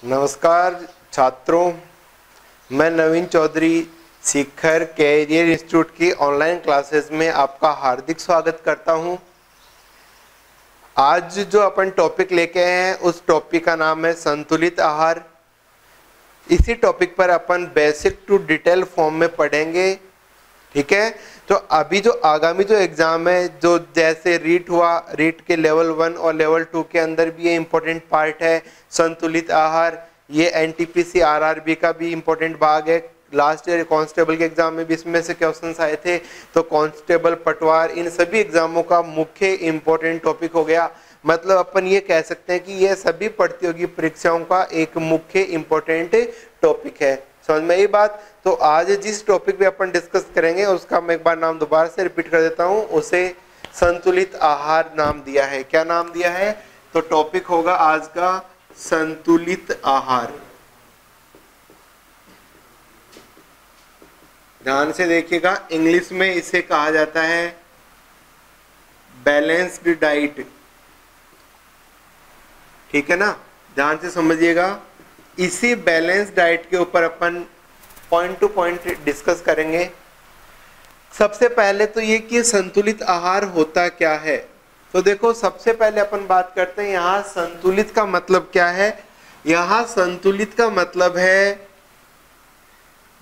नमस्कार छात्रों, मैं नवीन चौधरी शिखर कैरियर इंस्टीट्यूट की ऑनलाइन क्लासेस में आपका हार्दिक स्वागत करता हूं। आज जो अपन टॉपिक लेके आए हैं उस टॉपिक का नाम है संतुलित आहार। इसी टॉपिक पर अपन बेसिक टू डिटेल फॉर्म में पढ़ेंगे, ठीक है। तो अभी जो आगामी जो एग्जाम है, जो जैसे रीट हुआ, रीट के लेवल 1 और लेवल 2 के अंदर भी ये इम्पोर्टेंट पार्ट है संतुलित आहार। ये एनटीपीसी आरआरबी का भी इम्पोर्टेंट भाग है। लास्ट ईयर कांस्टेबल के एग्जाम में भी इसमें से क्वेश्चंस आए थे, तो कांस्टेबल, पटवार, इन सभी एग्जामों का मुख्य इम्पोर्टेंट टॉपिक हो गया। मतलब अपन ये कह सकते हैं कि यह सभी प्रतियोगी परीक्षाओं का एक मुख्य इम्पोर्टेंट टॉपिक है। समझ में ये बात? तो आज जिस टॉपिक पे अपन डिस्कस करेंगे उसका मैं एक बार नाम दोबारा से रिपीट कर देता हूँ। उसे संतुलित आहार नाम दिया है। क्या नाम दिया है? तो टॉपिक होगा आज का संतुलित आहार। ध्यान से देखिएगा, इंग्लिश में इसे कहा जाता है बैलेंस्ड डाइट, ठीक है ना। ध्यान से समझिएगा। इसी बैलेंस डाइट के ऊपर अपन पॉइंट टू पॉइंट डिस्कस करेंगे। सबसे पहले तो ये कि संतुलित आहार होता क्या है। तो देखो, सबसे पहले अपन बात करते हैं यहाँ संतुलित का मतलब क्या है। यहाँ संतुलित का मतलब है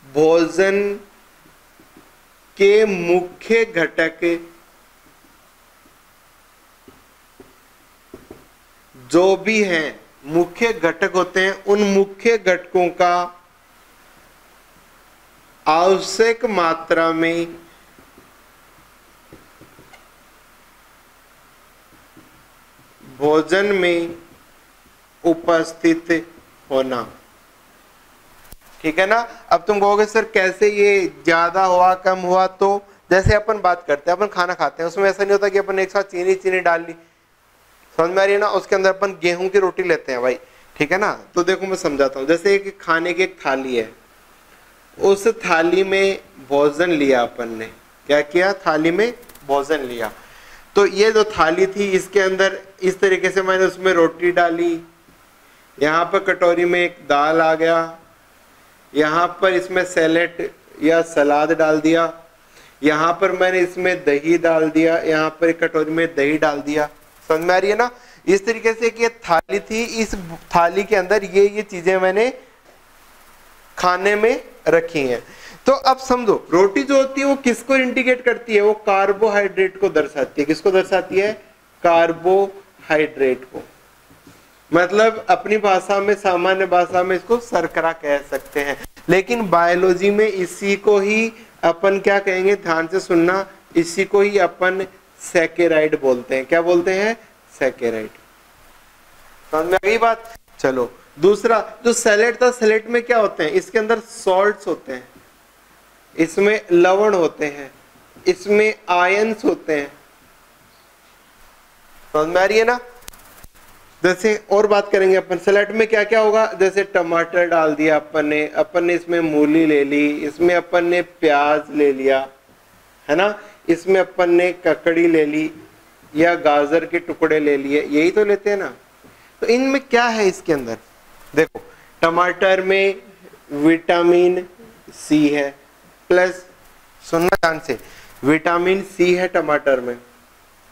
भोजन के मुख्य घटक जो भी हैं, मुख्य घटक होते हैं, उन मुख्य घटकों का आवश्यक मात्रा में भोजन में उपस्थित होना, ठीक है ना। अब तुम कहोगे सर कैसे ये ज्यादा हुआ कम हुआ? तो जैसे अपन बात करते हैं, अपन खाना खाते हैं, उसमें ऐसा नहीं होता कि अपन एक साथ चीनी डाल ली। समझ में आ रही है ना। उसके अंदर अपन गेहूं की रोटी लेते हैं भाई, ठीक है ना। तो देखो मैं समझाता हूँ। जैसे एक खाने की एक थाली है, उस थाली में भोजन लिया अपन ने। क्या किया? थाली में भोजन लिया। तो ये जो थाली थी, इसके अंदर इस तरीके से मैंने उसमें रोटी डाली। यहाँ पर कटोरी में एक दाल आ गया, यहाँ पर इसमें सैलेड या सलाद डाल दिया, यहाँ पर मैंने इसमें दही डाल दिया, यहाँ पर एक कटोरी में दही डाल दिया। समझ में आ रही है ना। इस तरीके से कि ये थाली थी, इस थाली के अंदर ये चीजें मैंने खाने में रखी हैं। तो अब समझो, रोटी जो होती है वो किसको इंडिकेट करती है? वो कार्बोहाइड्रेट को दर्शाती है। किसको दर्शाती है? कार्बोहाइड्रेट को। मतलब अपनी भाषा में, सामान्य भाषा में इसको शर्करा कह सकते हैं, लेकिन बायोलॉजी में इसी को ही अपन क्या कहेंगे? ध्यान से सुनना, इसी को ही अपन सैकेराइड बोलते हैं। क्या बोलते हैं? सैकेराइड। समझ में आ गई बात? चलो, दूसरा जो सैलेड था, सैलेड में क्या होते हैं? इसके अंदर सॉल्ट्स होते हैं, इसमें लवण होते हैं, इसमें आयंस होते हैं। समझ में आ रही है ना। जैसे और बात करेंगे अपन, सैलेड में क्या क्या होगा? जैसे टमाटर डाल दिया अपन ने इसमें मूली ले ली, इसमें अपन ने प्याज ले लिया, है ना, इसमें अपन ने ककड़ी ले ली या गाजर के टुकड़े ले लिए। यही तो लेते हैं ना। तो इनमें क्या है? इसके अंदर देखो, टमाटर में विटामिन सी है, प्लस सुनना ध्यान से, विटामिन सी है टमाटर में,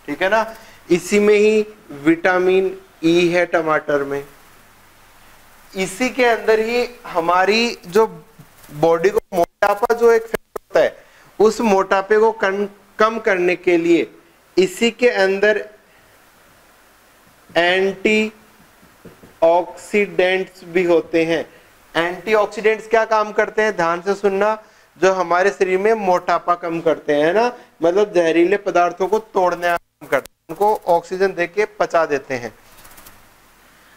ठीक है ना। इसी में ही विटामिन ई है टमाटर में। इसी के अंदर ही हमारी जो बॉडी को मोटापा जो एक होता है, उस मोटापे को कम करने के लिए इसी के अंदर एंटी ऑक्सीडेंट्स भी होते हैं। एंटीऑक्सीडेंट्स क्या काम करते हैं? ध्यान से सुनना। जो हमारे शरीर में मोटापा कम करते हैं, ना, मतलब जहरीले पदार्थों को तोड़ने का काम करते हैं, उनको ऑक्सीजन देके पचा देते हैं।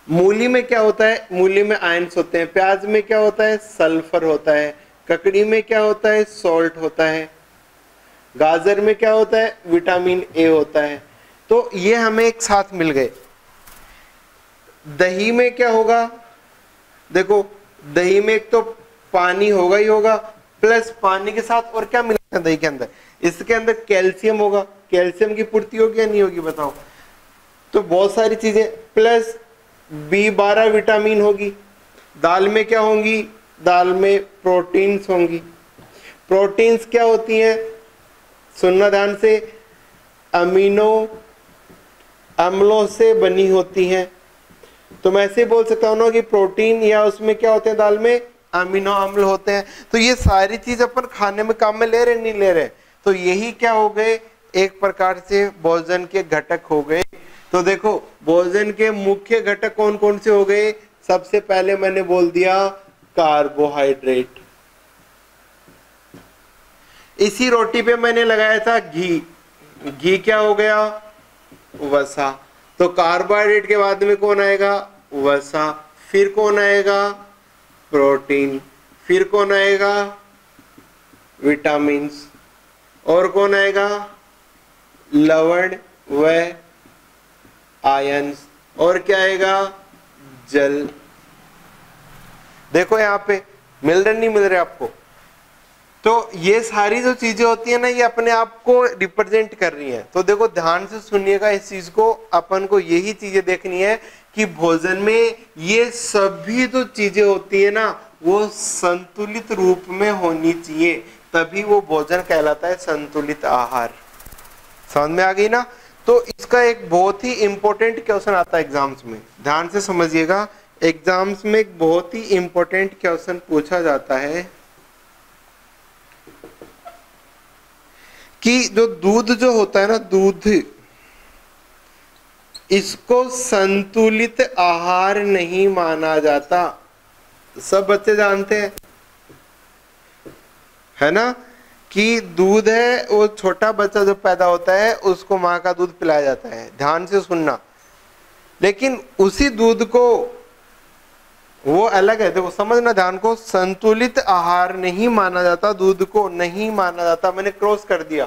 मूली में क्या होता है? मूली में आयंस होते हैं। प्याज में क्या होता है? सल्फर होता है। ककड़ी में क्या होता है? सॉल्ट होता है। गाजर में क्या होता है? विटामिन ए होता है। तो ये हमें एक साथ मिल गए। दही में क्या होगा? देखो, दही में एक तो पानी होगा ही होगा, प्लस पानी के साथ और क्या मिलेगा दही के अंदर? इसके अंदर कैल्शियम होगा। कैल्शियम की पूर्ति होगी या नहीं होगी बताओ? तो बहुत सारी चीजें, प्लस B12 विटामिन होगी। दाल में क्या होंगी? दाल में प्रोटीन्स होंगी। प्रोटीन्स क्या होती हैं? सुनना ध्यान से, अमीनो अम्लों से बनी होती हैं। तो मैं ऐसे बोल सकता हूँ ना कि प्रोटीन या उसमें क्या होते हैं, दाल में अमीनो अम्ल होते हैं। तो ये सारी चीज अपन खाने में काम में ले रहे नहीं ले रहे? तो यही क्या हो गए, एक प्रकार से भोजन के घटक हो गए। तो देखो भोजन के मुख्य घटक कौन कौन से हो गए? सबसे पहले मैंने बोल दिया कार्बोहाइड्रेट। इसी रोटी पे मैंने लगाया था घी। घी क्या हो गया? वसा। तो कार्बोहाइड्रेट के बाद में कौन आएगा? वसा। फिर कौन आएगा? प्रोटीन। फिर कौन आएगा? विटामिन्स। और कौन आएगा? लवण व आयंस। और क्या आएगा? जल। देखो यहां पे मिल रहे नहीं मिल रहे आपको? तो ये सारी जो चीजें होती है ना, ये अपने आप को रिप्रेजेंट कर रही हैं। तो देखो ध्यान से सुनिएगा इस चीज को, अपन को यही चीजें देखनी है कि भोजन में ये सभी जो चीजें होती है ना, वो संतुलित रूप में होनी चाहिए, तभी वो भोजन कहलाता है संतुलित आहार। समझ में आ गई ना? तो इसका एक बहुत ही इंपॉर्टेंट क्वेश्चन आता है एग्जाम्स में, ध्यान से समझिएगा। एग्जाम्स में एक बहुत ही इंपॉर्टेंट क्वेश्चन पूछा जाता है कि जो दूध जो होता है ना, दूध, इसको संतुलित आहार नहीं माना जाता। सब बच्चे जानते हैं, है ना, कि दूध है वो छोटा बच्चा जो पैदा होता है उसको माँ का दूध पिलाया जाता है। ध्यान से सुनना। लेकिन उसी दूध को, वो अलग है, देखो समझना ध्यान को, संतुलित आहार नहीं माना जाता, दूध को नहीं माना जाता। मैंने क्रॉस कर दिया।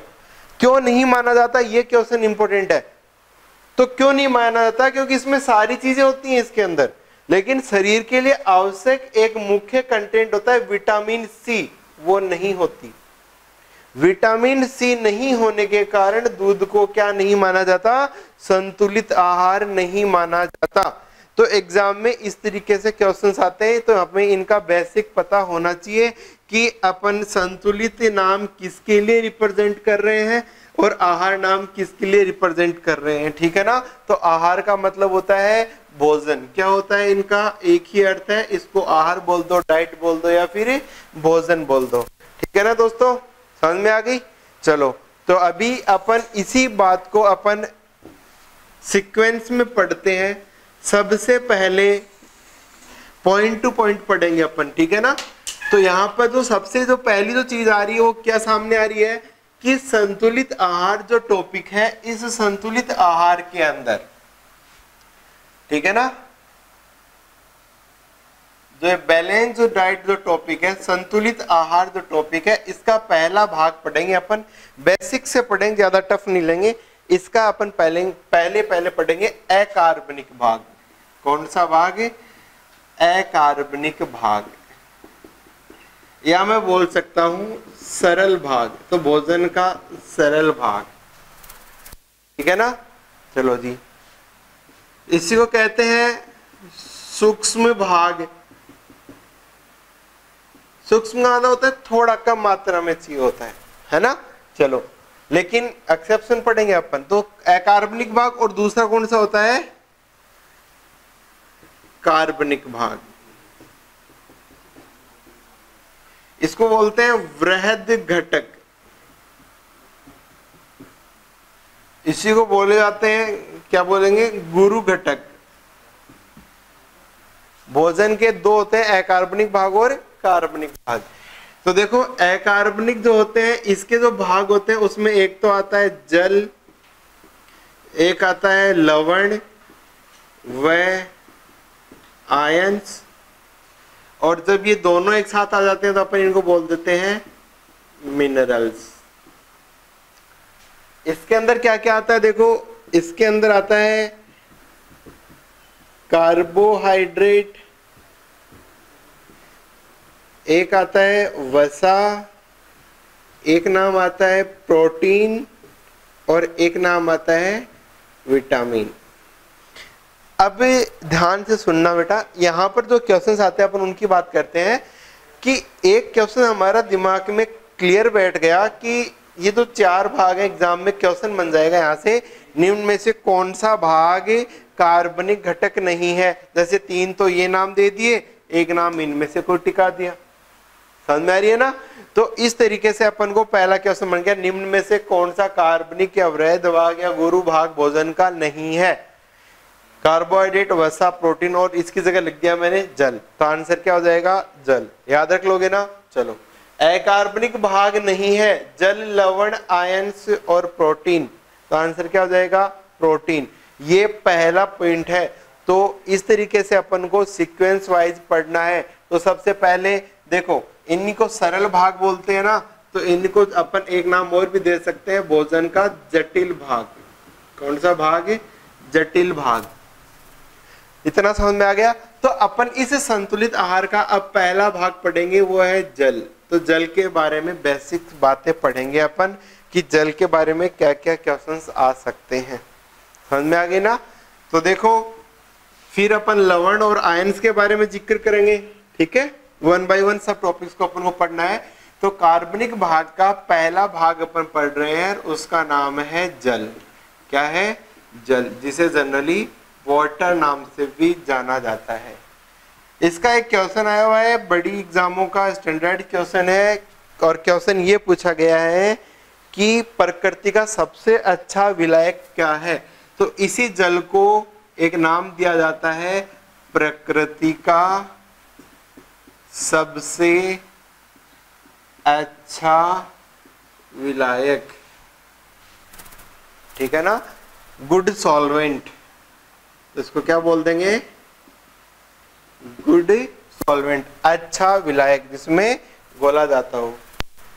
क्यों नहीं माना जाता, ये क्वेश्चन इंपॉर्टेंट है। तो क्यों नहीं माना जाता? क्योंकि इसमें सारी चीजें होती हैं इसके अंदर, लेकिन शरीर के लिए आवश्यक एक मुख्य कंटेंट होता है विटामिन सी, वो नहीं होती। विटामिन सी नहीं होने के कारण दूध को क्या नहीं माना जाता? संतुलित आहार नहीं माना जाता। तो एग्जाम में इस तरीके से क्वेश्चंस आते हैं, तो हमें इनका बेसिक पता होना चाहिए कि अपन संतुलित नाम किसके लिए रिप्रेजेंट कर रहे हैं और आहार नाम किसके लिए रिप्रेजेंट कर रहे हैं। ठीक है ना? तो आहार का मतलब होता है भोजन। क्या होता है इनका? एक ही अर्थ है। इसको आहार बोल दो, डाइट बोल दो, या फिर भोजन बोल दो। ठीक है ना दोस्तों? समझ में आ गई? चलो, तो अभी अपन इसी बात को अपन सीक्वेंस में पढ़ते हैं। सबसे पहले पॉइंट टू पॉइंट पढ़ेंगे अपन। ठीक है ना? तो यहाँ पर जो सबसे जो पहली जो चीज आ रही है वो क्या सामने आ रही है कि संतुलित आहार जो टॉपिक है, इस संतुलित आहार के अंदर, ठीक है ना, जो बैलेंस जो डाइट जो टॉपिक है, संतुलित आहार जो टॉपिक है, इसका पहला भाग पढ़ेंगे अपन। बेसिक से पढ़ेंगे, ज्यादा टफ नहीं लेंगे इसका। अपन पहले पढ़ेंगे अकार्बनिक भाग। कौन सा भाग? अकार्बनिक भाग, या मैं बोल सकता हूं सरल भाग। तो भोजन का सरल भाग। ठीक है ना? चलो जी, इसी को कहते हैं सूक्ष्म भाग। सूक्ष्म का मतलब होता है थोड़ा कम मात्रा में चाहिए होता है ना? चलो, लेकिन एक्सेप्शन पढ़ेंगे अपन। तो अकार्बनिक भाग और दूसरा कौन सा होता है? कार्बनिक भाग। इसको बोलते हैं वृहद घटक। इसी को बोले जाते हैं, क्या बोलेंगे? गुरु घटक। भोजन के दो होते हैं, अकार्बनिक भाग और कार्बनिक भाग। तो देखो अकार्बनिक जो होते हैं, इसके जो भाग होते हैं उसमें एक तो आता है जल, एक आता है लवण व आयंस, और जब ये दोनों एक साथ आ जाते हैं तो अपन इनको बोल देते हैं मिनरल्स। इसके अंदर क्या क्या आता है? देखो इसके अंदर आता है कार्बोहाइड्रेट, एक आता है वसा, एक नाम आता है प्रोटीन, और एक नाम आता है विटामिन। अब ध्यान से सुनना बेटा, यहाँ पर जो क्वेश्चंस आते हैं अपन उनकी बात करते हैं कि एक क्वेश्चन हमारा दिमाग में क्लियर बैठ गया कि ये जो 4 भाग है, एग्जाम में क्वेश्चन बन जाएगा यहाँ से, निम्न में से कौन सा भाग कार्बनिक घटक नहीं है। जैसे 3 तो ये नाम दे दिए, एक नाम इनमें से कोई टिका दिया। समझ में आ रही है ना? तो इस तरीके से अपन को पहला क्वेश्चन बन गया, निम्न में से कौन सा कार्बनिक या अवरोध भाग या गुरु भाग भोजन का नहीं है। कार्बोहाइड्रेट, वसा, प्रोटीन, और इसकी जगह लिख दिया मैंने जल। तो आंसर क्या हो जाएगा? जल। याद रख लोगे ना? चलो, अकार्बनिक भाग नहीं है, जल, लवण, आयंस और प्रोटीन। तो आंसर क्या हो जाएगा? प्रोटीन। ये पहला पॉइंट है। तो इस तरीके से अपन को सीक्वेंस वाइज पढ़ना है। तो सबसे पहले देखो, इन्हीं को सरल भाग बोलते हैं ना, तो इनको अपन एक नाम और भी दे सकते हैं, भोजन का जटिल भाग। कौन सा भाग है? जटिल भाग। इतना समझ में आ गया? तो अपन इस संतुलित आहार का अब पहला भाग पढ़ेंगे, वो है जल। तो जल के बारे में बेसिक बातें पढ़ेंगे अपन कि जल के बारे में क्या क्या क्वेश्चंस आ सकते हैं। समझ में आ गई ना? तो देखो, फिर अपन लवण और आयंस के बारे में जिक्र करेंगे। ठीक है, 1 बाय 1 सब टॉपिक्स को अपन को पढ़ना है। तो कार्बनिक भाग का पहला भाग अपन पढ़ रहे हैं, उसका नाम है जल। क्या है? जल, जिसे जनरली वाटर नाम से भी जाना जाता है। इसका एक क्वेश्चन आया हुआ है, बड़ी एग्जामों का स्टैंडर्ड क्वेश्चन है, और क्वेश्चन ये पूछा गया है कि प्रकृति का सबसे अच्छा विलायक क्या है। तो इसी जल को एक नाम दिया जाता है प्रकृति का सबसे अच्छा विलायक। ठीक है ना? Good solvent. इसको क्या बोल देंगे? गुड सॉल्वेंट, अच्छा विलायक जिसमें घोला जाता हो।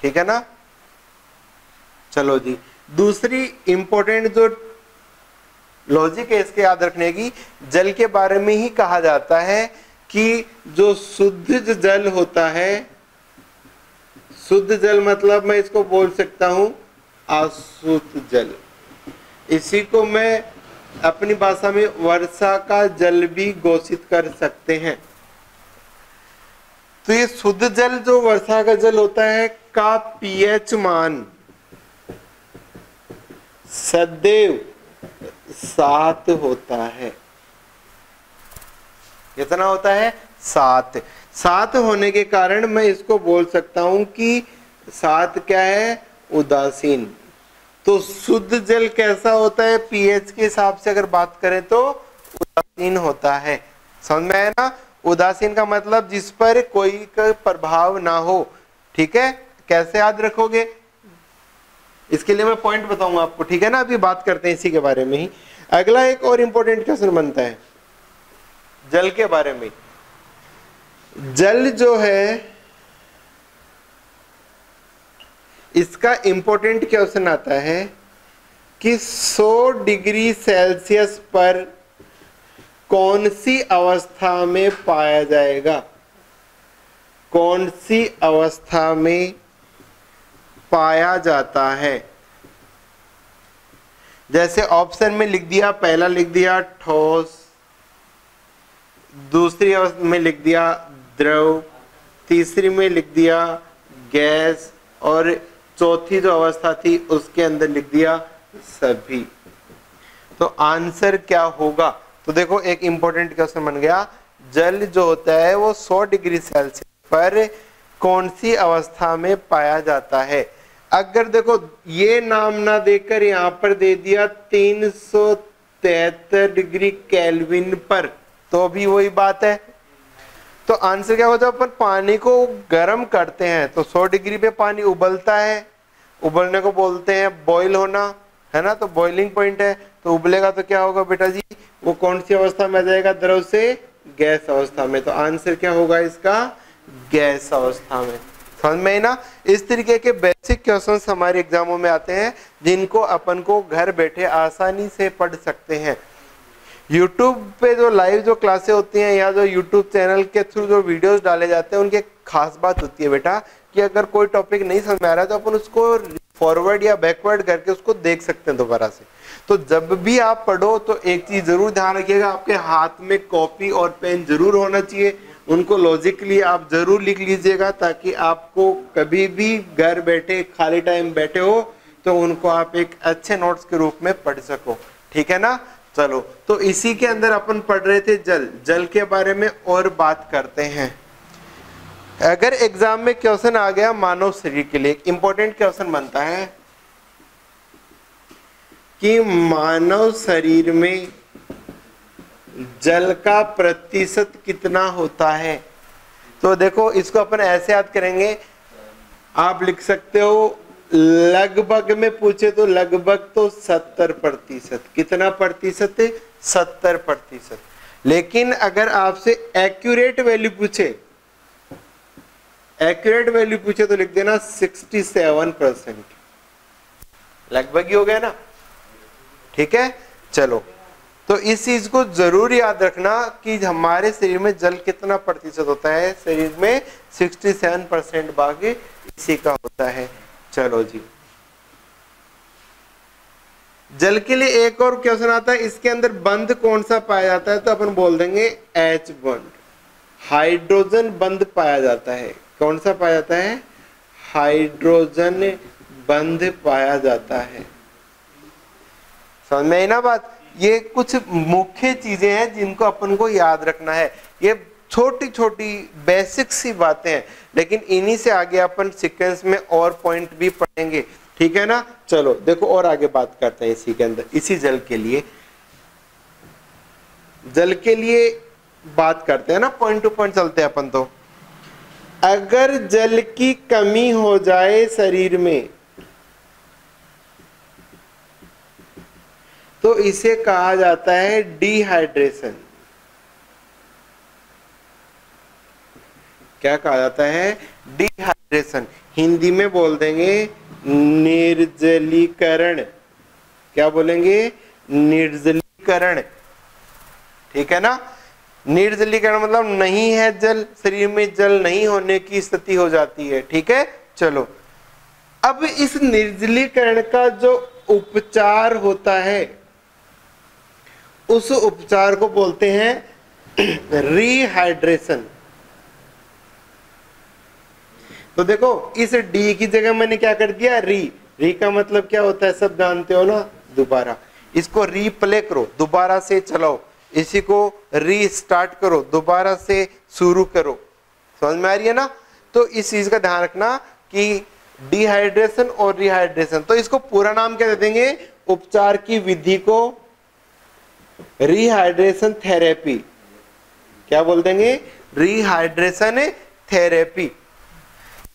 ठीक है ना? चलो जी, दूसरी इंपॉर्टेंट जो लॉजिक है इसके याद रखने की, जल के बारे में ही कहा जाता है कि जो शुद्ध जल होता है, शुद्ध जल मतलब मैं इसको बोल सकता हूं अशुद्ध जल। इसी को मैं अपनी भाषा में वर्षा का जल भी घोषित कर सकते हैं। तो ये शुद्ध जल जो वर्षा का जल होता है का पीएच मान सदैव 7 होता है। कितना होता है? 7। 7 होने के कारण मैं इसको बोल सकता हूं कि 7 क्या है? उदासीन। तो शुद्ध जल कैसा होता है? पीएच के हिसाब से अगर बात करें तो उदासीन होता है। समझ में आया ना? उदासीन का मतलब जिस पर कोई का प्रभाव ना हो। ठीक है? कैसे याद रखोगे? इसके लिए मैं पॉइंट बताऊंगा आपको। ठीक है ना? अभी बात करते हैं इसी के बारे में ही। अगला एक और इंपॉर्टेंट क्वेश्चन बनता है जल के बारे में। जल जो है, इसका इंपॉर्टेंट क्वेश्चन आता है कि 100 डिग्री सेल्सियस पर कौन सी अवस्था में पाया जाएगा? कौन सी अवस्था में पाया जाता है? जैसे ऑप्शन में लिख दिया, पहला लिख दिया ठोस, दूसरी अवस्था में लिख दिया द्रव, तीसरी में लिख दिया गैस, और चौथी जो अवस्था थी उसके अंदर लिख दिया सभी। तो आंसर क्या होगा? तो देखो, एक इंपॉर्टेंट क्वेश्चन बन गया, जल जो होता है वो 100 डिग्री सेल्सियस पर कौन सी अवस्था में पाया जाता है। अगर देखो ये नाम ना देकर यहाँ पर दे दिया 373 डिग्री केल्विन पर, तो भी वही बात है। तो आंसर क्या होता है? अपन पानी को गर्म करते हैं तो 100 डिग्री पे पानी उबलता है, उबलने को बोलते हैं बॉईल होना, है ना? तो बॉइलिंग पॉइंट है। तो उबलेगा तो क्या होगा बेटा जी? वो कौन सी अवस्था में आ जाएगा? द्रव से गैस अवस्था में। तो आंसर क्या होगा इसका? गैस अवस्था में। समझ में ना? इस तरीके के बेसिक क्वेश्चंस हमारे एग्जामों में आते हैं, जिनको अपन को घर बैठे आसानी से पढ़ सकते हैं। YouTube पे जो लाइव जो क्लासें होती हैं या जो YouTube चैनल के थ्रू जो वीडियोस डाले जाते हैं, उनकी खास बात होती है बेटा कि अगर कोई टॉपिक नहीं समझ में आ रहा है तो अपन उसको फॉरवर्ड या बैकवर्ड करके उसको देख सकते हैं दोबारा से। तो जब भी आप पढ़ो तो एक चीज जरूर ध्यान रखिएगा, आपके हाथ में कॉपी और पेन जरूर होना चाहिए, उनको लॉजिकली आप जरूर लिख लीजिएगा, ताकि आपको कभी भी घर बैठे खाली टाइम बैठे हो तो उनको आप एक अच्छे नोट्स के रूप में पढ़ सको। ठीक है ना। चलो, तो इसी के अंदर अपन पढ़ रहे थे जल के बारे में और बात करते हैं। अगर एग्जाम में क्वेश्चन आ गया मानव शरीर के लिए, एक इंपॉर्टेंट क्वेश्चन बनता है कि मानव शरीर में जल का प्रतिशत कितना होता है। तो देखो, इसको अपन ऐसे याद करेंगे, आप लिख सकते हो लगभग में पूछे तो लगभग तो 70%। कितना प्रतिशत है? 70%। लेकिन अगर आपसे एक्यूरेट वैल्यू पूछे तो लिख देना 67%। लगभग ही हो गया ना। ठीक है। चलो, तो इस चीज को जरूर याद रखना कि हमारे शरीर में जल कितना प्रतिशत होता है। शरीर में 67% भाग इसी का होता है। चलो जी, जल के लिए एक और क्वेश्चन आता है, इसके अंदर बंध कौन सा पाया जाता है? तो अपन बोल देंगे H बंध। हाइड्रोजन बंध पाया जाता है। कौन सा पाया जाता है? हाइड्रोजन बंध पाया जाता है। समझ में आई ना बात? ये कुछ मुख्य चीजें हैं जिनको अपन को याद रखना है। ये छोटी छोटी बेसिक सी बातें हैं, लेकिन इन्हीं से आगे अपन सीक्वेंस में और पॉइंट भी पढ़ेंगे। ठीक है ना। चलो देखो, और आगे बात करते हैं इसी के अंदर, इसी जल के लिए बात करते हैं ना, पॉइंट टू पॉइंट चलते हैं अपन। तो अगर जल की कमी हो जाए शरीर में तो इसे कहा जाता है डिहाइड्रेशन। क्या कहा जाता है? डिहाइड्रेशन। हिंदी में बोल देंगे निर्जलीकरण। क्या बोलेंगे? निर्जलीकरण। ठीक है ना। निर्जलीकरण मतलब नहीं है जल, शरीर में जल नहीं होने की स्थिति हो जाती है। ठीक है। चलो, अब इस निर्जलीकरण का जो उपचार होता है उस उपचार को बोलते हैं रिहाइड्रेशन। तो देखो, इस डी की जगह मैंने क्या कर दिया? री का मतलब क्या होता है? सब जानते हो ना, दोबारा। इसको रीप्ले करो, दोबारा से चलाओ। इसी को रीस्टार्ट करो, दोबारा से शुरू करो। समझ में आ रही है ना। तो इस चीज का ध्यान रखना कि डिहाइड्रेशन और रिहाइड्रेशन, तो इसको पूरा नाम क्या दे देंगे? उपचार की विधि को रिहाइड्रेशन थेरेपी। क्या बोल देंगे? Rehydration therapy.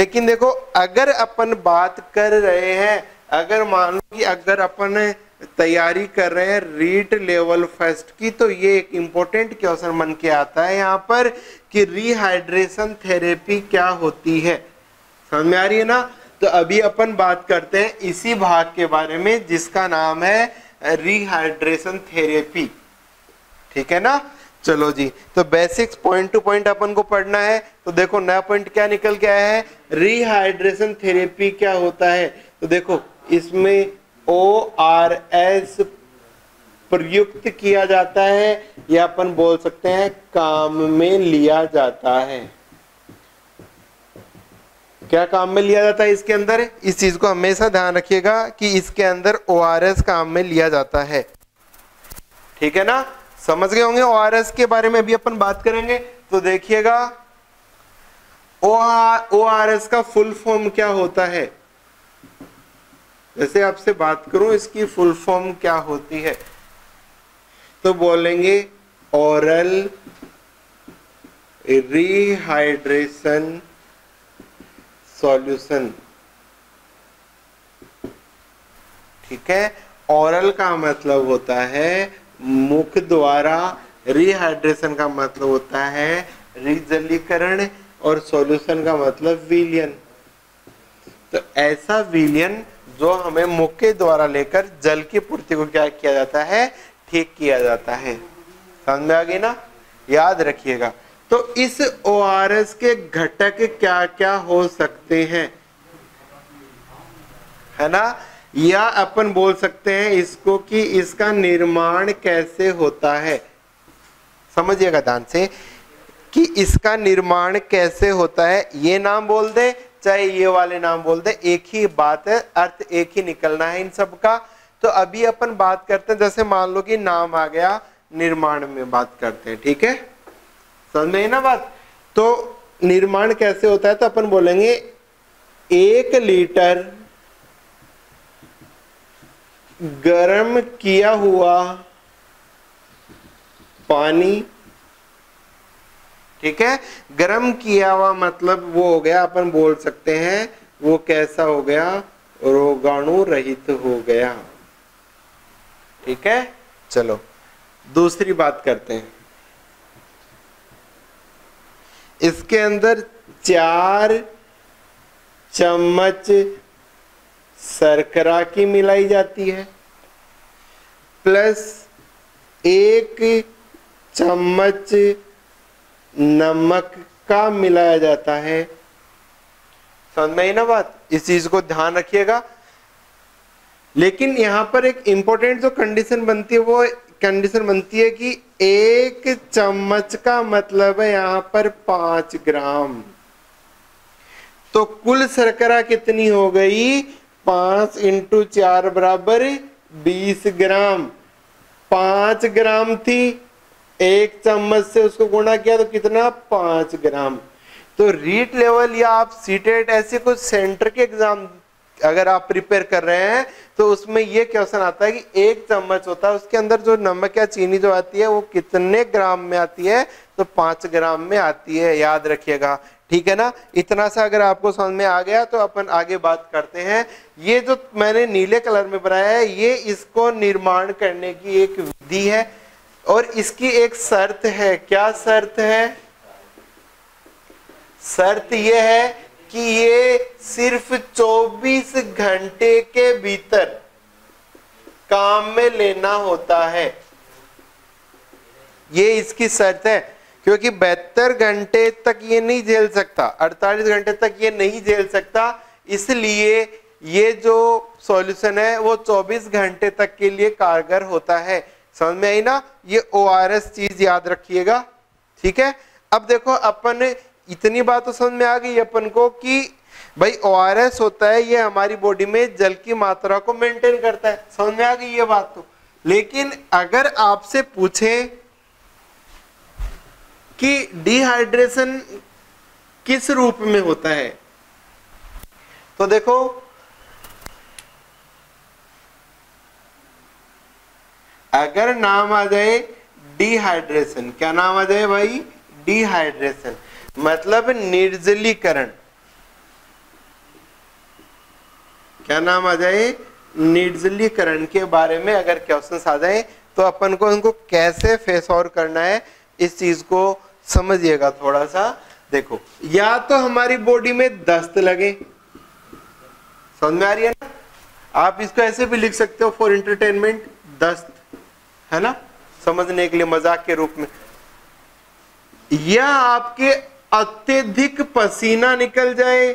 लेकिन देखो, अगर अपन बात कर रहे हैं, अगर मान लो कि अगर अपन तैयारी कर रहे हैं रीट लेवल फर्स्ट की, तो ये एक इंपॉर्टेंट क्वेश्चन बन के आता है यहाँ पर कि रिहाइड्रेशन थेरेपी क्या होती है। समझ में आ रही है ना। तो अभी अपन बात करते हैं इसी भाग के बारे में जिसका नाम है रिहाइड्रेशन थेरेपी। ठीक है ना। चलो जी, तो बेसिक्स पॉइंट टू पॉइंट अपन को पढ़ना है। तो देखो, नया पॉइंट क्या निकल के आया है? रिहाइड्रेशन थेरेपी क्या होता है? तो देखो, इसमें ORS प्रयुक्त किया जाता है, या अपन बोल सकते हैं काम में लिया जाता है। क्या काम में लिया जाता है इसके अंदर? इस चीज को हमेशा ध्यान रखिएगा कि इसके अंदर ORS काम में लिया जाता है। ठीक है ना। समझ गए होंगे। ORS के बारे में भी अपन बात करेंगे। तो देखिएगा, ORS का फुल फॉर्म क्या होता है? जैसे आपसे बात करूं, इसकी फुल फॉर्म क्या होती है, तो बोलेंगे ओरल रिहाइड्रेशन सॉल्यूशन। ठीक है। ओरल का मतलब होता है मुख द्वारा, रिहाइड्रेशन का मतलब होता है रिजलीकरण, और सॉल्यूशन का मतलब विलयन। तो ऐसा विलयन जो हमें मुख के द्वारा लेकर जल की पूर्ति को क्या किया जाता है? ठीक किया जाता है। समझ में आ गई ना। याद रखिएगा। तो इस ORS के घटक क्या क्या हो सकते हैं? है ना। या अपन बोल सकते हैं इसको कि इसका निर्माण कैसे होता है, समझिएगा ध्यान से कि इसका निर्माण कैसे होता है। ये नाम बोल दे चाहे ये वाले नाम बोल दे, एक ही बात है, अर्थ एक ही निकलना है इन सब का। तो अभी अपन बात करते हैं, जैसे मान लो कि नाम आ गया, निर्माण में बात करते हैं, ठीक है, समझ में आई ना बात। तो निर्माण कैसे होता है, तो अपन बोलेंगे 1 लीटर गर्म किया हुआ पानी, ठीक है, गर्म किया हुआ मतलब वो हो गया, अपन बोल सकते हैं वो कैसा हो गया, रोगाणु रहित हो गया, ठीक है। चलो दूसरी बात करते हैं, इसके अंदर 4 चम्मच शर्करा की मिलाई जाती है प्लस 1 चम्मच नमक का मिलाया जाता है। समझ में आई ना बात, इस चीज को ध्यान रखिएगा। लेकिन यहां पर एक इंपॉर्टेंट जो कंडीशन बनती है, वो कंडीशन बनती है कि 1 चम्मच का मतलब है यहां पर 5 ग्राम। तो कुल शर्करा कितनी हो गई, 5 × 4 बराबर 20 ग्राम। 5 ग्राम थी, 1 चम्मच से उसको गुणा किया तो कितना, 5 ग्राम। तो रीट लेवल या आप सीटेट ऐसे कुछ सेंटर के एग्जाम अगर आप प्रिपेयर कर रहे हैं तो उसमें ये क्वेश्चन आता है कि 1 चम्मच होता है, उसके अंदर जो नमक या चीनी जो आती है वो कितने ग्राम में आती है, तो 5 ग्राम में आती है, याद रखिएगा, ठीक है ना। इतना सा अगर आपको समझ में आ गया तो अपन आगे बात करते हैं। ये जो मैंने नीले कलर में बनाया है, ये इसको निर्माण करने की एक विधि है और इसकी एक शर्त है। क्या शर्त है, शर्त ये है कि ये सिर्फ 24 घंटे के भीतर काम में लेना होता है, ये इसकी शर्त है। क्योंकि 72 घंटे तक ये नहीं झेल सकता, 48 घंटे तक ये नहीं झेल सकता, इसलिए ये जो सॉल्यूशन है वो 24 घंटे तक के लिए कारगर होता है। समझ में आई ना, ये ORS चीज याद रखिएगा, ठीक है। अब देखो अपन इतनी बात तो समझ में आ गई अपन को कि भाई ORS होता है, ये हमारी बॉडी में जल की मात्रा को मेंटेन करता है, समझ में आ गई ये बात तो। लेकिन अगर आपसे पूछे कि डिहाइड्रेशन किस रूप में होता है, तो देखो अगर नाम आ जाए डिहाइड्रेशन, क्या नाम आ जाए भाई, डिहाइड्रेशन मतलब निर्जलीकरण, क्या नाम आ जाए, निर्जलीकरण के बारे में अगर क्वेश्चन आ जाए तो अपन को उनको कैसे फेस आउट करना है इस चीज को समझिएगा थोड़ा सा। देखो, या तो हमारी बॉडी में दस्त लगे, समझ में आ रही है ना, आप इसको ऐसे भी लिख सकते हो फॉर एंटरटेनमेंट, दस्त, है ना, समझने के लिए मजाक के रूप में। या आपके अत्यधिक पसीना निकल जाए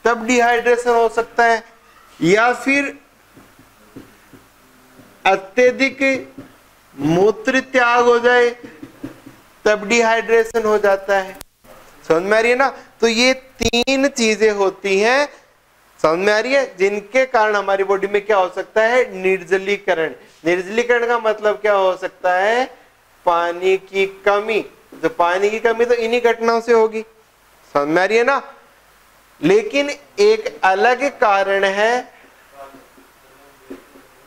तब डिहाइड्रेशन हो सकता है, या फिर अत्यधिक मूत्र त्याग हो जाए तब डिहाइड्रेशन हो जाता है। समझ में आ रही है ना। तो ये 3 चीजें होती हैं, समझ में आ रही है, जिनके कारण हमारी बॉडी में क्या हो सकता है, निर्जलीकरण। निर्जलीकरण का मतलब क्या हो सकता है, पानी की कमी। तो पानी की कमी तो इन्हीं घटनाओं से होगी, समझ में आ रही है ना। लेकिन एक अलग कारण है,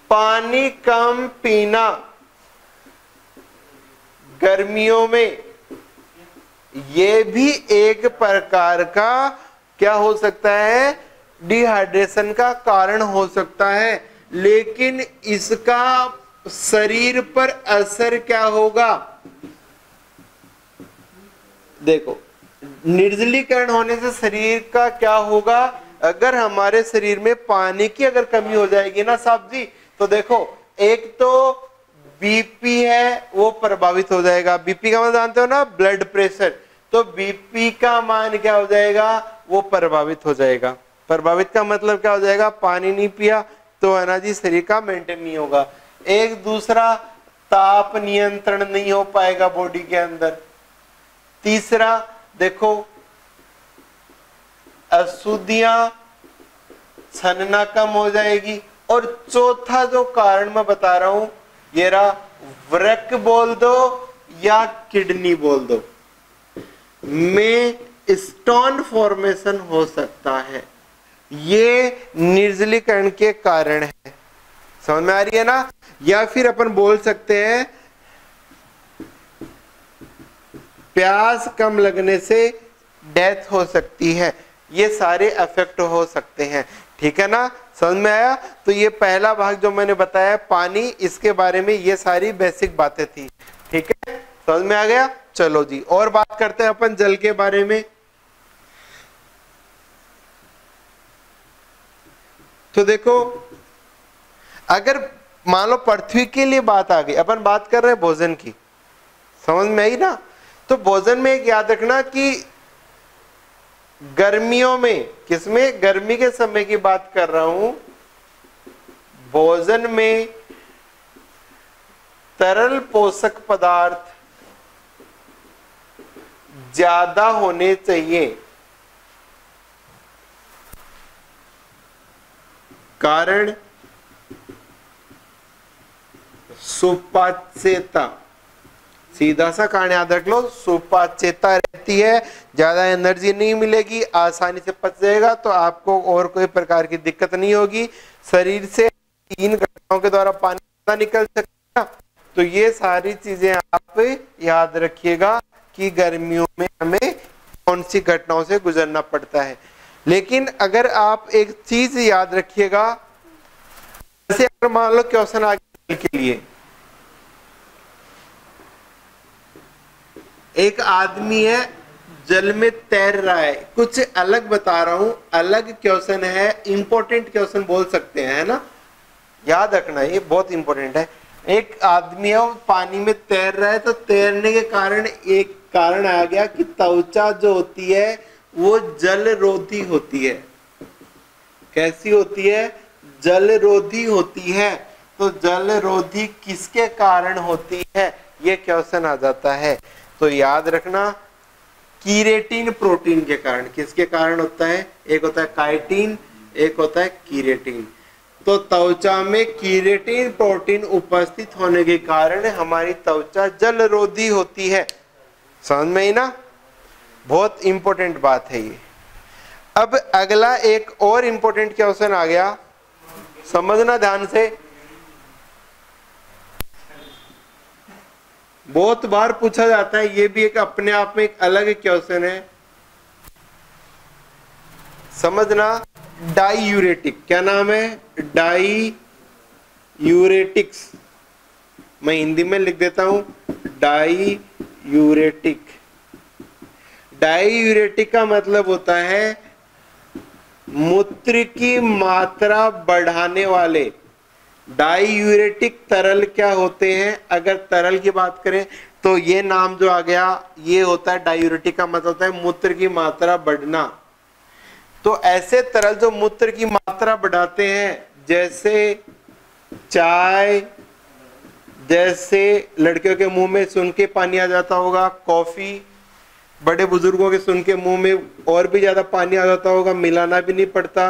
पानी कम पीना गर्मियों में, ये भी एक प्रकार का क्या हो सकता है, डिहाइड्रेशन का कारण हो सकता है। लेकिन इसका शरीर पर असर क्या होगा, देखो निर्जलीकरण होने से शरीर का क्या होगा, अगर हमारे शरीर में पानी की अगर कमी हो जाएगी ना साहब जी, तो देखो एक तो बीपी है वो प्रभावित हो जाएगा। बीपी का मतलब जानते हो ना, ब्लड प्रेशर। तो बीपी का मान क्या हो जाएगा, वो प्रभावित हो जाएगा। प्रभावित का मतलब क्या हो जाएगा, पानी नहीं पिया तो एनर्जी शरीर का मेंटेन नहीं होगा। एक दूसरा, ताप नियंत्रण नहीं हो पाएगा बॉडी के अंदर। तीसरा देखो, अशुद्धियां, छनना कम हो जाएगी। और चौथा जो कारण मैं बता रहा हूं, ये रहा, वृक्क बोल दो या किडनी बोल दो, में स्टोन फॉर्मेशन हो सकता है। ये निर्जलीकरण के कारण है। समझ में आ रही है ना। या फिर अपन बोल सकते हैं प्यास कम लगने से डेथ हो सकती है। ये सारे इफेक्ट हो सकते हैं, ठीक है ना। समझ में आया। तो ये पहला भाग जो मैंने बताया पानी, इसके बारे में ये सारी बेसिक बातें थी, ठीक है, समझ में आ गया। चलो जी, और बात करते हैं अपन जल के बारे में। तो देखो, अगर मान लो पृथ्वी के लिए बात आ गई, अपन बात कर रहे हैं भोजन की, समझ में आई ना। तो भोजन में एक याद रखना कि गर्मियों में, किसमें, गर्मी के समय की बात कर रहा हूं, भोजन में तरल पोषक पदार्थ ज्यादा होने चाहिए। कारण सुपाच्यता, सीधा सा कारण याद रख लो, सुपाच्यता रहती है, ज्यादा एनर्जी नहीं मिलेगी, आसानी से पच जाएगा, तो आपको और कोई प्रकार की दिक्कत नहीं होगी। शरीर से 3 घटनाओं के द्वारा पानी निकल सकता। तो ये सारी चीजें आप याद रखिएगा कि गर्मियों में हमें कौन सी घटनाओं से गुजरना पड़ता है। लेकिन अगर आप एक चीज याद रखिएगा, जैसे अगर मान लो क्वेश्चन आ गया के लिए, एक आदमी है जल में तैर रहा है, कुछ अलग बता रहा हूं, अलग क्वेश्चन है, इंपॉर्टेंट क्वेश्चन बोल सकते हैं, है ना, याद रखना, ये बहुत इंपॉर्टेंट है। एक आदमी है वो पानी में तैर रहा है, तो तैरने के कारण एक कारण आ गया कि त्वचा जो होती है वो जल रोधी होती है। कैसी होती है, जल रोधी होती है। तो जल रोधी किसके कारण होती है, ये क्वेश्चन आ जाता है। तो याद रखना, कीरेटिन प्रोटीन के कारण। किसके कारण होता है, एक होता है काइटिन, एक होता है कीरेटिन। तो त्वचा में कीरेटिन प्रोटीन उपस्थित होने के कारण हमारी त्वचा जल रोधी होती है। समझ में ही ना, बहुत इंपॉर्टेंट बात है ये। अब अगला एक और इंपॉर्टेंट क्वेश्चन आ गया, समझना ध्यान से, बहुत बार पूछा जाता है, ये भी एक अपने आप में एक अलग क्वेश्चन है, समझना। डाईयूरेटिक, क्या नाम है, डाईयूरेटिक्स, मैं हिंदी में लिख देता हूं, डाईयूरेटिक। डाईयूरेटिक का मतलब होता है मूत्र की मात्रा बढ़ाने वाले। डाईयूरेटिक तरल क्या होते हैं, अगर तरल की बात करें तो ये नाम जो आ गया, ये होता है डाईयूरेटिक का मतलब होता है मूत्र की मात्रा बढ़ना। तो ऐसे तरल जो मूत्र की मात्रा बढ़ाते हैं, जैसे चाय, जैसे लड़कियों के मुंह में सुन के पानी आ जाता होगा, कॉफी, बड़े बुजुर्गों के सुन के मुंह में और भी ज्यादा पानी आ जाता होगा, मिलाना भी नहीं पड़ता,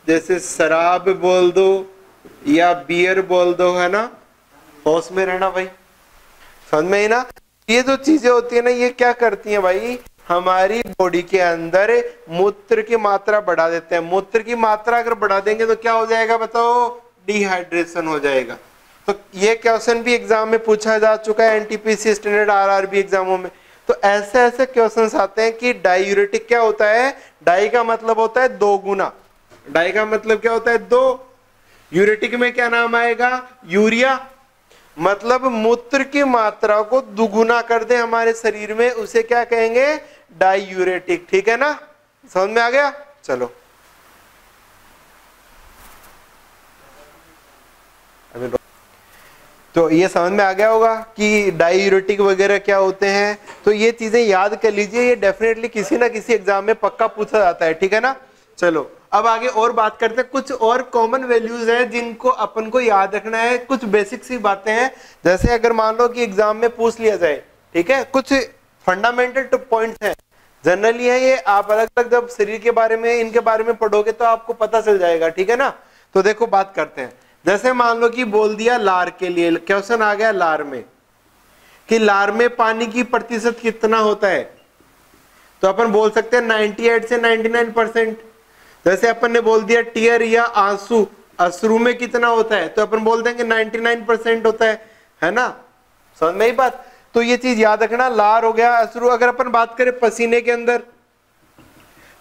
जैसे शराब बोल दो या बियर बोल दो, है ना, होश में रहना भाई, समझ में ही ना। ये जो चीजें होती है ना, ये क्या करती हैं भाई, हमारी बॉडी के अंदर मूत्र की मात्रा बढ़ा देते हैं। मूत्र की मात्रा अगर बढ़ा देंगे तो क्या हो जाएगा बताओ, डिहाइड्रेशन हो जाएगा। तो ये क्वेश्चन भी एग्जाम में पूछा जा चुका है, एनटीपीसी स्टैंडर्ड आरआरबी एग्जामों में। तो ऐसे ऐसे क्वेश्चंस आते हैं कि डाईयूरेटिक क्या होता है, डाई का मतलब होता है दो गुना, डाई का मतलब क्या होता है, दो। यूरेटिक में क्या नाम आएगा, यूरिया, मतलब मूत्र की मात्रा को दुगुना कर दे हमारे शरीर में, उसे क्या कहेंगे, डाईयूरेटिक। ठीक है ना, समझ में आ गया। चलो अभी तो ये समझ में आ गया होगा कि डायूरेटिक वगैरह क्या होते हैं। तो ये चीजें याद कर लीजिए, ये डेफिनेटली किसी ना किसी एग्जाम में पक्का पूछा जाता है, ठीक है ना। चलो अब आगे और बात करते हैं, कुछ और कॉमन वैल्यूज हैं जिनको अपन को याद रखना है। कुछ बेसिक सी बातें हैं, जैसे अगर मान लो कि एग्जाम में पूछ लिया जाए, ठीक है, कुछ फंडामेंटल पॉइंट्स हैं, जनरली है ये, आप अलग अलग जब शरीर के बारे में, इनके बारे में पढ़ोगे तो आपको पता चल जाएगा, ठीक है ना। तो देखो बात करते हैं, जैसे मान लो कि बोल दिया लार के लिए क्वेश्चन आ गया, लार में कि लार में पानी की प्रतिशत कितना होता है, तो अपन बोल सकते हैं 98 से 99%। जैसे अपन ने बोल दिया टीयर या आंसू, अश्रु में कितना होता है, तो अपन बोल देंगे 99% होता है ना, समझ में ही बात। तो ये चीज याद रखना, लार हो गया, अश्रु। अगर अपन बात करें पसीने के अंदर,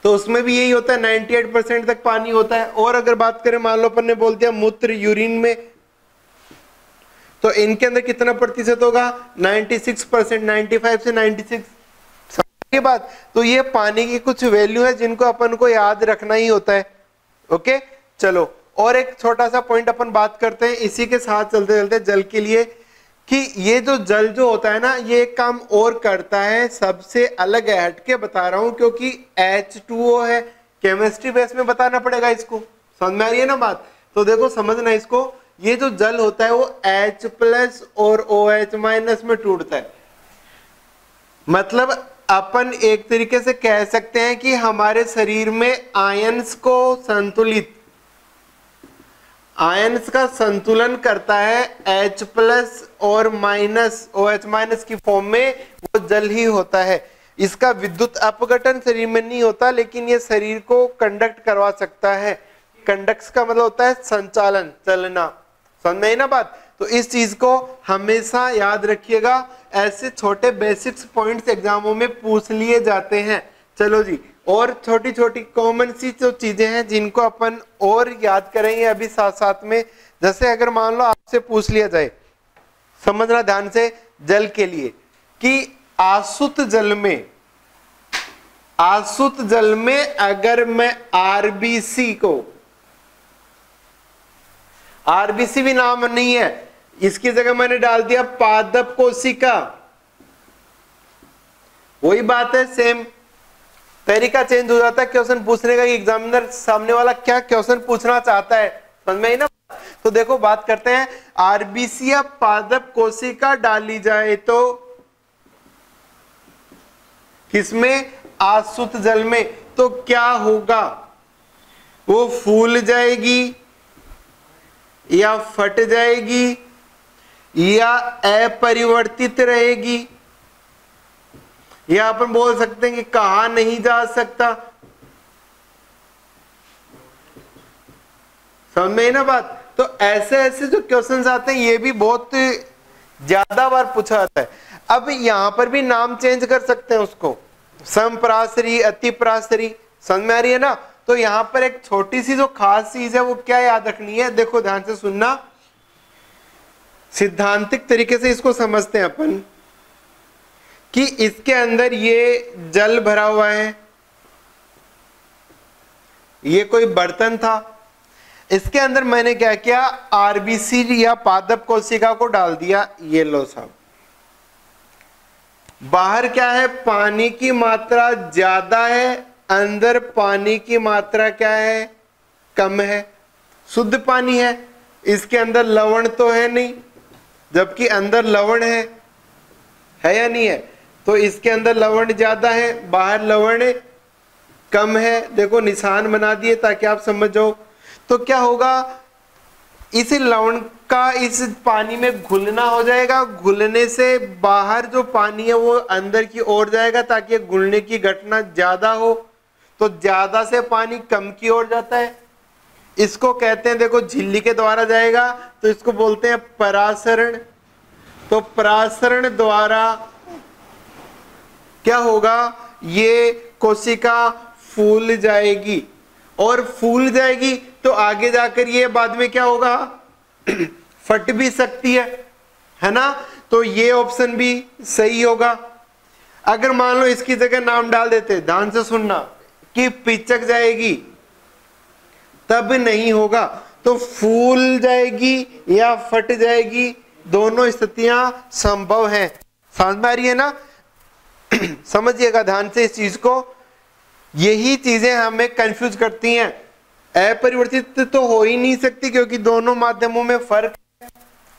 तो उसमें भी यही होता है, 98% तक पानी होता है। और अगर बात करें, मान लो अपन ने बोल दिया मूत्र, यूरिन में, तो इनके अंदर कितना प्रतिशत होगा, 96%, 95 से 96 के बाद। तो ये पानी की कुछ वैल्यू है जिनको अपन को याद रखना ही होता है। ओके चलो, और एक छोटा सा पॉइंट अपन बात करते हैं इसी के साथ चलते चलते जल के लिए, कि ये जो जल जो होता है ना, ये एक काम और करता है, सबसे अलग है, हटके बता रहा हूं, क्योंकि H2O है, केमिस्ट्री बेस में बताना पड़ेगा इसको, समझ में आ रही है ना बात। तो देखो समझना इसको, ये जो जल होता है वो H+ और OH- में टूटता है। मतलब अपन एक तरीके से कह सकते हैं कि हमारे शरीर में आयंस को संतुलित, आयंस का संतुलन करता है H+ और OH- की फॉर्म में, वो जल ही होता है। इसका विद्युत अपघटन शरीर में नहीं होता, लेकिन ये शरीर को कंडक्ट करवा सकता है। कंडक्ट का मतलब होता है संचालन, चलना, समझ में ना बात। तो इस चीज को हमेशा याद रखिएगा, ऐसे छोटे बेसिक्स पॉइंट्स एग्जामों में पूछ लिए जाते हैं। चलो जी, और छोटी छोटी कॉमन सी जो चीजें हैं जिनको अपन और याद करेंगे अभी साथ साथ में। जैसे अगर मान लो आपसे पूछ लिया जाए, समझना ध्यान से, जल के लिए, कि आसुत जल में, आसुत जल में अगर मैं आरबीसी को, आरबीसी भी नाम नहीं है, इसकी जगह मैंने डाल दिया पादप कोशिका, वही बात है, सेम तरीका चेंज हो जाता है क्वेश्चन पूछने का, एग्जामिनर सामने वाला क्या क्वेश्चन पूछना चाहता है, समझ में आई ना। तो देखो बात करते हैं, आरबीसी या पादप कोशिका डाली जाए तो किसमें, आसुत जल में, तो क्या होगा, वो फूल जाएगी या फट जाएगी या अपरिवर्तित रहेगी, या अपन बोल सकते हैं कि कहा नहीं जा सकता, समझ में ना बात। तो ऐसे ऐसे जो क्वेश्चंस आते हैं, ये भी बहुत ज्यादा बार पूछा जाता है। अब यहां पर भी नाम चेंज कर सकते हैं उसको, समपराशरी, अतिपराशरी, समझ में आ रही है ना। तो यहां पर एक छोटी सी जो खास चीज है वो क्या याद रखनी है, देखो ध्यान से सुनना, सिद्धांतिक तरीके से इसको समझते हैं अपन, कि इसके अंदर ये जल भरा हुआ है, ये कोई बर्तन था, इसके अंदर मैंने क्या किया, आरबीसी या पादप कोशिका को डाल दिया, ये लो साहब, बाहर क्या है, पानी की मात्रा ज्यादा है, अंदर पानी की मात्रा क्या है, कम है, शुद्ध पानी है, इसके अंदर लवण तो है नहीं, जबकि अंदर लवण है या नहीं है, तो इसके अंदर लवण ज्यादा है, बाहर लवण कम है, देखो निशान बना दिए ताकि आप समझ जाओ। तो क्या होगा, इस लवण का इस पानी में घुलना हो जाएगा, घुलने से बाहर जो पानी है वो अंदर की ओर जाएगा ताकि घुलने की घटना ज्यादा हो, तो ज्यादा से पानी कम की ओर जाता है, इसको कहते हैं, देखो झिल्ली के द्वारा जाएगा तो इसको बोलते हैं परासरण। तो परासरण द्वारा क्या होगा, ये कोशिका फूल जाएगी, और फूल जाएगी तो आगे जाकर ये बाद में क्या होगा, फट भी सकती है ना। तो ये ऑप्शन भी सही होगा। अगर मान लो इसकी जगह नाम डाल देते, ध्यान से सुनना, कि पिचक जाएगी, तब नहीं होगा, तो फूल जाएगी या फट जाएगी, दोनों स्थितियां संभव हैं। समझ में आ रही है ना? समझिएगा ध्यान से इस चीज को, यही चीजें हमें कंफ्यूज करती हैं। अपरिवर्तित तो हो ही नहीं सकती क्योंकि दोनों माध्यमों में फर्क है।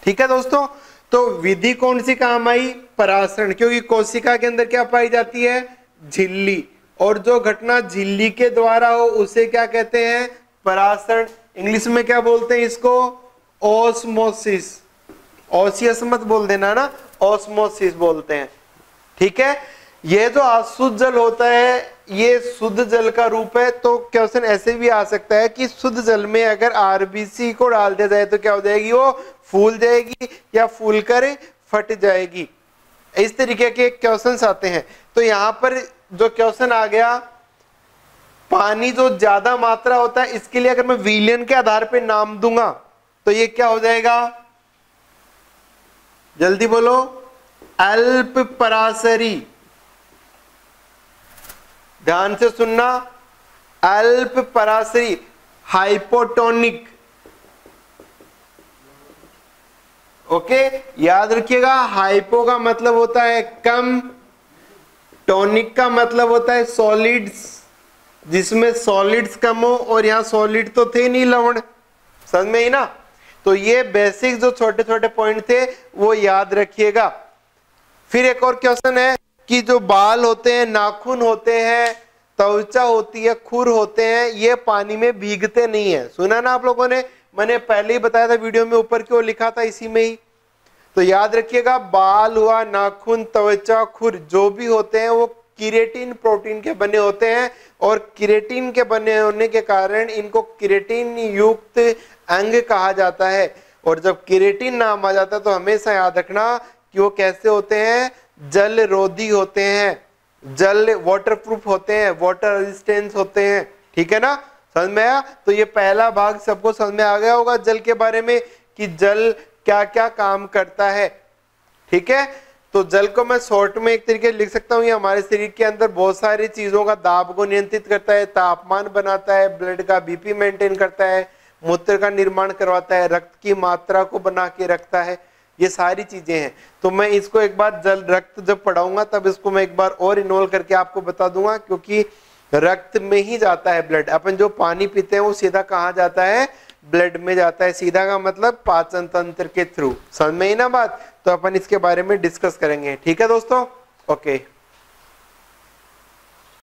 ठीक है दोस्तों, तो विधि कौन सी काम आई? परासरण, क्योंकि कोशिका के अंदर क्या पाई जाती है? झिल्ली, और जो घटना झिल्ली के द्वारा हो उसे क्या कहते हैं? परासरण। इंग्लिश में क्या बोलते हैं इसको? ऑस्मोसिस। ऑसियस मत बोल देना ना, ऑस्मोसिस बोलते हैं। ठीक है, ये जो अशुद्ध जल होता है ये शुद्ध जल का रूप है। तो क्वेश्चन ऐसे भी आ सकता है कि शुद्ध जल में अगर आरबीसी को डाल दिया जाए तो क्या हो जाएगी? वो फूल जाएगी या फूल कर फट जाएगी। इस तरीके के क्वेश्चंस आते हैं। तो यहां पर जो क्वेश्चन आ गया, पानी जो ज्यादा मात्रा होता है इसके लिए अगर मैं विलयन के आधार पे नाम दूंगा तो ये क्या हो जाएगा? जल्दी बोलो। अल्प पराशरी। ध्यान से सुनना, अल्प पराशरी। हाइपोटोनिक। ओके, याद रखिएगा, हाइपो का मतलब होता है कम, टॉनिक का मतलब होता है सॉलिड्स, जिसमें सॉलिड्स कम हो, और यहां सॉलिड तो थे नहीं, लवण। समझ में ही ना? तो ये बेसिक जो छोटे छोटे पॉइंट थे वो याद रखिएगा। फिर एक और क्वेश्चन है कि जो बाल होते हैं, नाखून होते हैं, त्वचा होती है, खुर होते हैं, ये पानी में भीगते नहीं है। सुना ना आप लोगों ने? मैंने पहले ही बताया था वीडियो में, ऊपर क्यों लिखा था इसी में ही। तो याद रखिएगा, बाल हुआ, नाखून, त्वचा, खुर जो भी होते हैं वो किरेटिन प्रोटीन के बने होते हैं, और किरेटिन के बने होने के कारण इनको किरेटिन युक्त अंग कहा जाता है। और जब किरेटिन नाम आ जाता है तो हमेशा याद रखना कि वो कैसे होते हैं? जल रोधी होते हैं, जल वाटरप्रूफ होते हैं, वाटर रेजिस्टेंस होते हैं। ठीक है ना? समझ में आया? तो ये पहला भाग सबको समझ में आ गया होगा जल के बारे में, कि जल क्या क्या काम करता है। ठीक है, तो जल को मैं शॉर्ट में एक तरीके लिख सकता हूँ, ये हमारे शरीर के अंदर बहुत सारी चीजों का दाब को नियंत्रित करता है, तापमान बनाता है, ब्लड का बीपी मेंटेन करता है, मूत्र का निर्माण करवाता है, रक्त की मात्रा को बना के रखता है, ये सारी चीजें हैं। तो मैं इसको एक बार जल रक्त जब पढ़ाऊंगा तब इसको मैं एक बार और इन्वॉल्व करके आपको बता दूंगा, क्योंकि रक्त में ही जाता है ब्लड। अपन जो पानी पीते हैं वो सीधा कहाँ जाता है? ब्लड में जाता है। सीधा का मतलब पाचन तंत्र के थ्रू। समझ में ही ना बात? तो अपन इसके बारे में डिस्कस करेंगे। ठीक है दोस्तों, ओके।